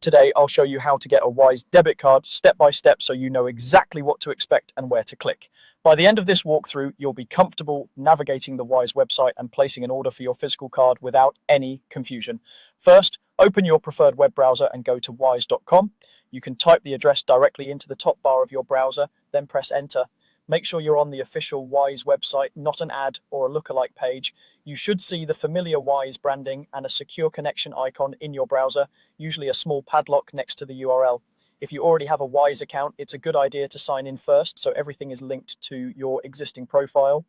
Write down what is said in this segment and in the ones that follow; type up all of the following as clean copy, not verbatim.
today, I'll show you how to get a Wise debit card step by step so you know exactly what to expect and where to click. By the end of this walkthrough, you'll be comfortable navigating the Wise website and placing an order for your physical card without any confusion. First, open your preferred web browser and go to wise.com. You can type the address directly into the top bar of your browser, then press enter. Make sure you're on the official Wise website, not an ad or a lookalike page. You should see the familiar Wise branding and a secure connection icon in your browser, usually a small padlock next to the URL. If you already have a Wise account, it's a good idea to sign in first so everything is linked to your existing profile.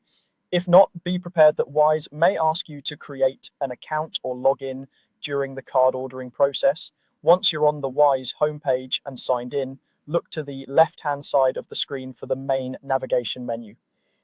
If not, be prepared that Wise may ask you to create an account or log in during the card ordering process. Once you're on the Wise homepage and signed in, look to the left-hand side of the screen for the main navigation menu.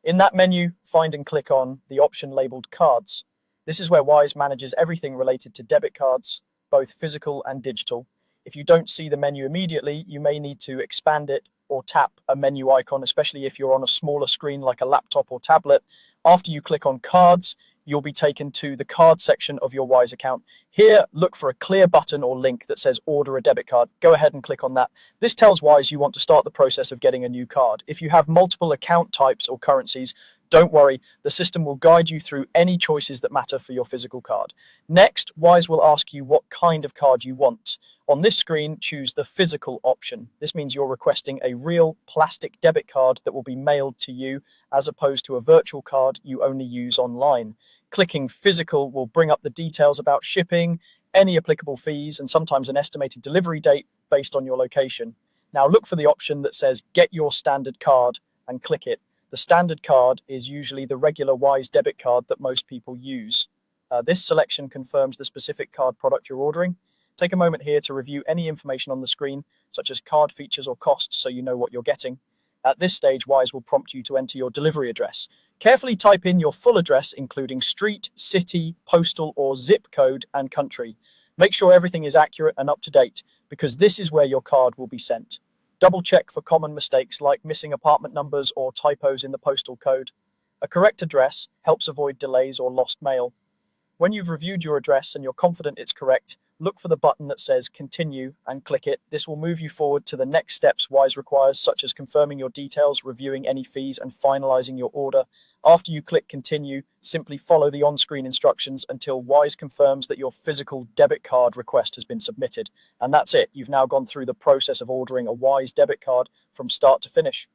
In that menu, find and click on the option labeled Cards. This is where Wise manages everything related to debit cards, both physical and digital. If you don't see the menu immediately, you may need to expand it or tap a menu icon, especially if you're on a smaller screen like a laptop or tablet. After you click on Cards, you'll be taken to the card section of your Wise account. Here, look for a clear button or link that says order a debit card. Go ahead and click on that. This tells Wise you want to start the process of getting a new card. If you have multiple account types or currencies, don't worry, the system will guide you through any choices that matter for your physical card. Next, Wise will ask you what kind of card you want. On this screen, choose the physical option. This means you're requesting a real plastic debit card that will be mailed to you, as opposed to a virtual card you only use online. Clicking physical will bring up the details about shipping, any applicable fees, and sometimes an estimated delivery date based on your location. Now look for the option that says Get Your Standard Card and click it. The standard card is usually the regular Wise debit card that most people use. This selection confirms the specific card product you're ordering. Take a moment here to review any information on the screen, such as card features or costs, so you know what you're getting. At this stage, Wise will prompt you to enter your delivery address. Carefully type in your full address, including street, city, postal, or zip code and country. Make sure everything is accurate and up to date, because this is where your card will be sent. Double check for common mistakes like missing apartment numbers or typos in the postal code. A correct address helps avoid delays or lost mail. When you've reviewed your address and you're confident it's correct, look for the button that says Continue and click it. This will move you forward to the next steps Wise requires, such as confirming your details, reviewing any fees, and finalizing your order. After you click Continue, simply follow the on-screen instructions until Wise confirms that your physical debit card request has been submitted. And that's it. You've now gone through the process of ordering a Wise debit card from start to finish.